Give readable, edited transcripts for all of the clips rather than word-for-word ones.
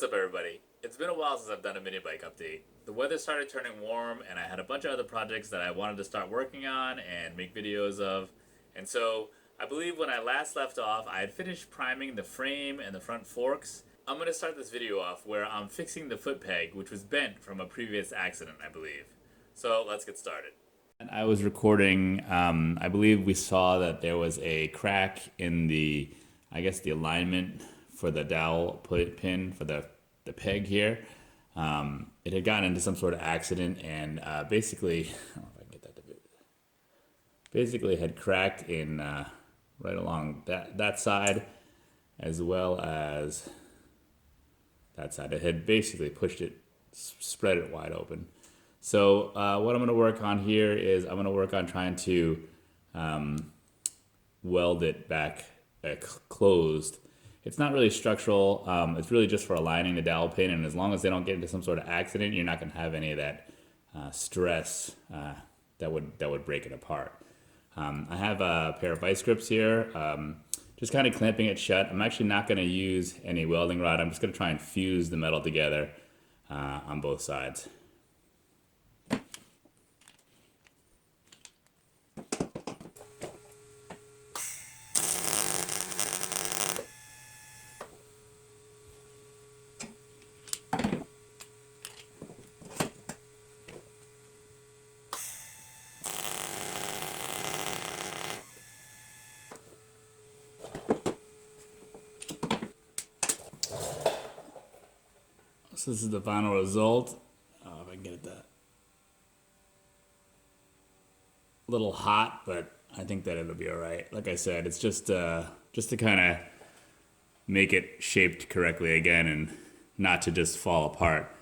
What's up, everybody? It's been a while since I've done a mini bike update. The weather started turning warm, and I had a bunch of other projects that I wanted to start working on and make videos of. And so, I believe when I last left off, I had finished priming the frame and the front forks. I'm going to start this video off where I'm fixing the foot peg, which was bent from a previous accident, I believe. So, let's get started. And I was recording, I believe we saw that there was a crack in the, I guess, the alignment for the dowel pin for the peg here. It had gotten into some sort of accident and basically, I don't know if I can get that to bit. Basically had cracked in right along that side as well as that side. It had basically pushed it, spread it wide open. So what I'm going to work on here is I'm going to work on trying to weld it back closed. It's not really structural. It's really just for aligning the dowel pin, and as long as they don't get into some sort of accident, you're not going to have any of that stress that would break it apart. I have a pair of vice grips here, just kind of clamping it shut. I'm actually not going to use any welding rod. I'm just going to try and fuse the metal together on both sides. So this is the final result. Oh, if I can get it that. A little hot, but I think that it'll be all right. Like I said, it's just to kind of make it shaped correctly again and not to just fall apart.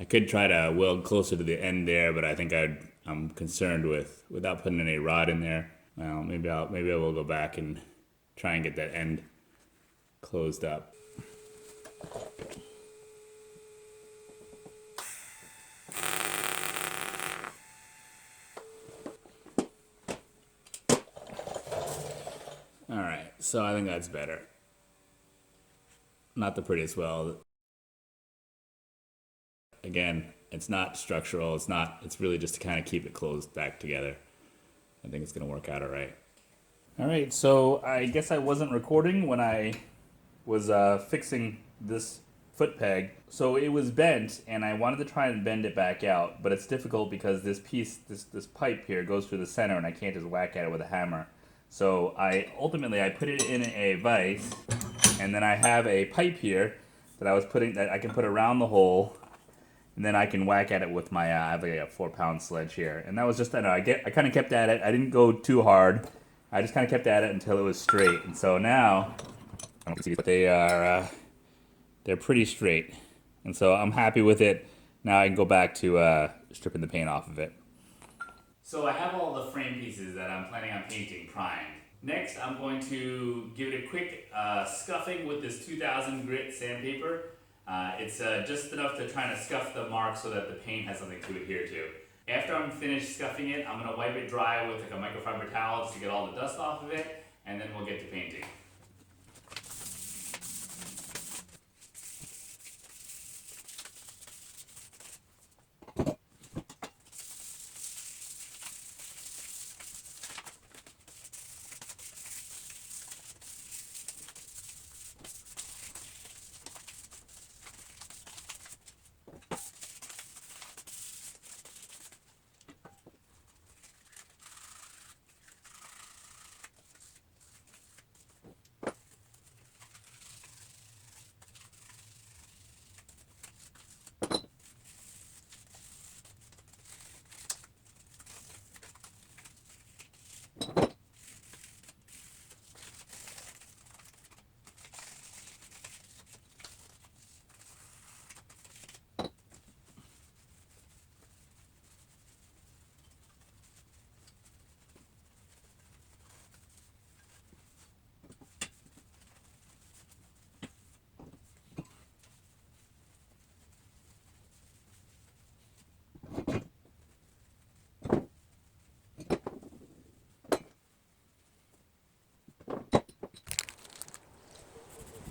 I could try to weld closer to the end there, but I think I'm concerned without putting any rod in there. Well, maybe I will go back and try and get that end closed up. All right, so I think that's better. Not the prettiest weld. Again, it's not structural. It's really just to kind of keep it closed back together. I think it's gonna work out all right. All right, so I guess I wasn't recording when I was fixing this foot peg. So it was bent, and I wanted to try and bend it back out, but it's difficult because this pipe here goes through the center, and I can't just whack at it with a hammer. So I put it in a vise, and then I have a pipe here that I can put around the hole, and then I can whack at it with my I have like a 4-pound sledge here. And that was just, I kind of kept at it. I didn't go too hard. I just kind of kept at it until it was straight. And so now, I don't see, but they're pretty straight. And so I'm happy with it. Now I can go back to stripping the paint off of it. So I have all the frame pieces that I'm planning on painting primed. Next, I'm going to give it a quick scuffing with this 2000 grit sandpaper. It's just enough to try to scuff the mark so that the paint has something to adhere to. After I'm finished scuffing it, I'm going to wipe it dry with like a microfiber towel just to get all the dust off of it, and then we'll get to painting.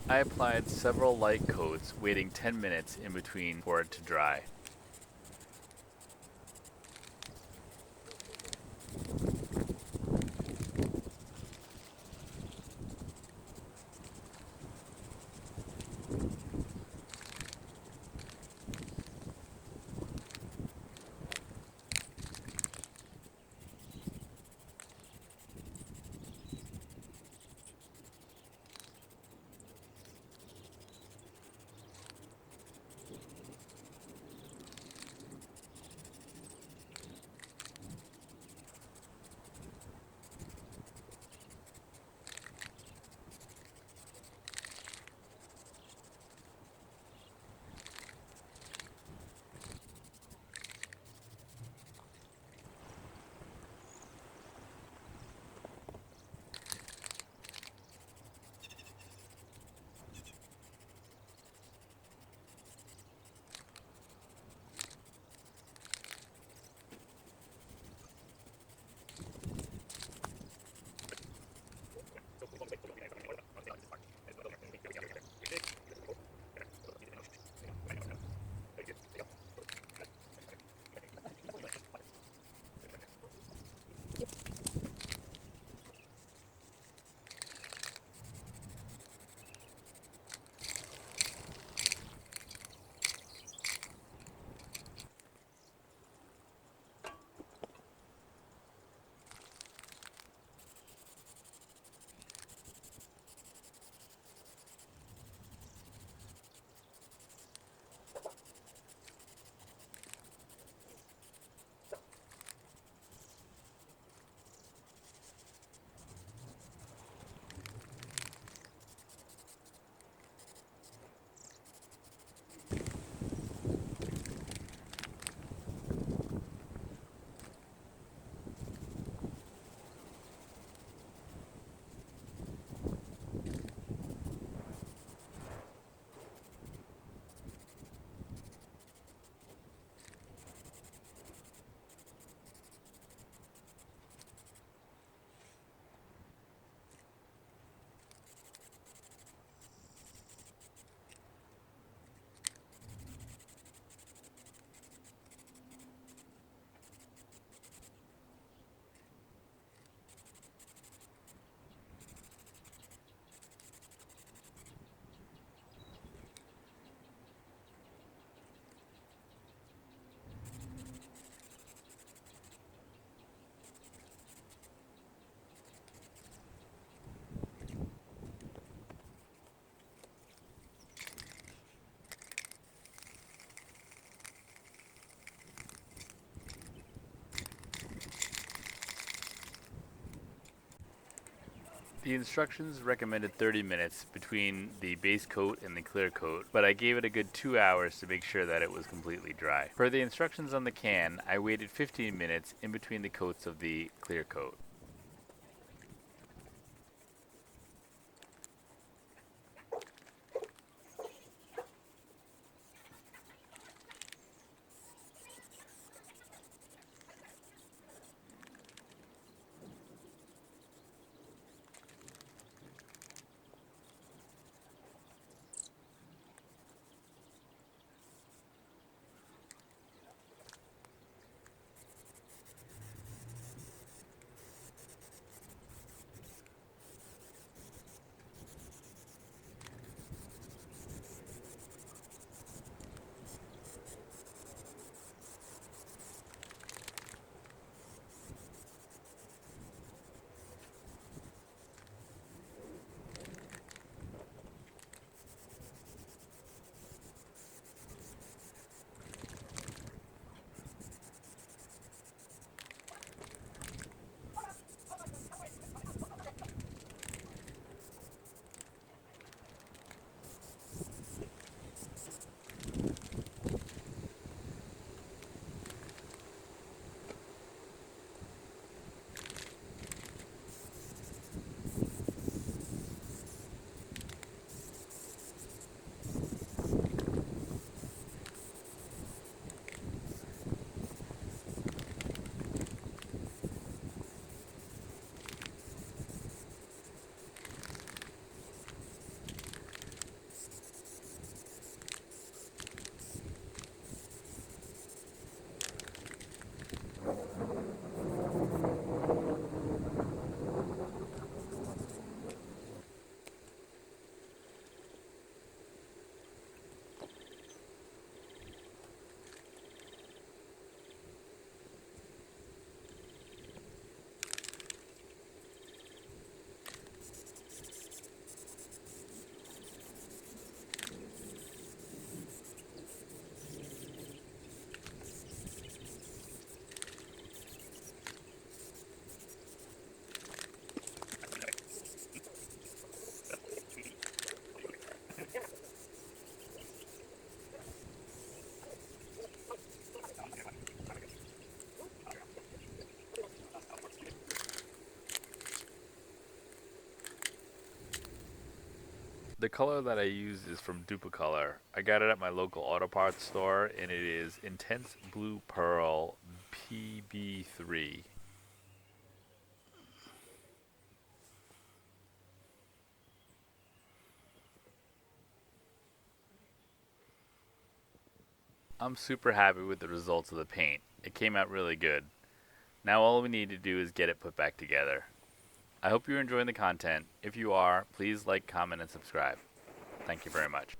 I applied several light coats, waiting 10 minutes in between for it to dry. The instructions recommended 30 minutes between the base coat and the clear coat, but I gave it a good 2 hours to make sure that it was completely dry. Per the instructions on the can, I waited 15 minutes in between the coats of the clear coat. The color that I use is from Duplicolor. I got it at my local auto parts store, and it is Intense Blue Pearl PB3. I'm super happy with the results of the paint. It came out really good. Now all we need to do is get it put back together. I hope you're enjoying the content. If you are, please like, comment, and subscribe. Thank you very much.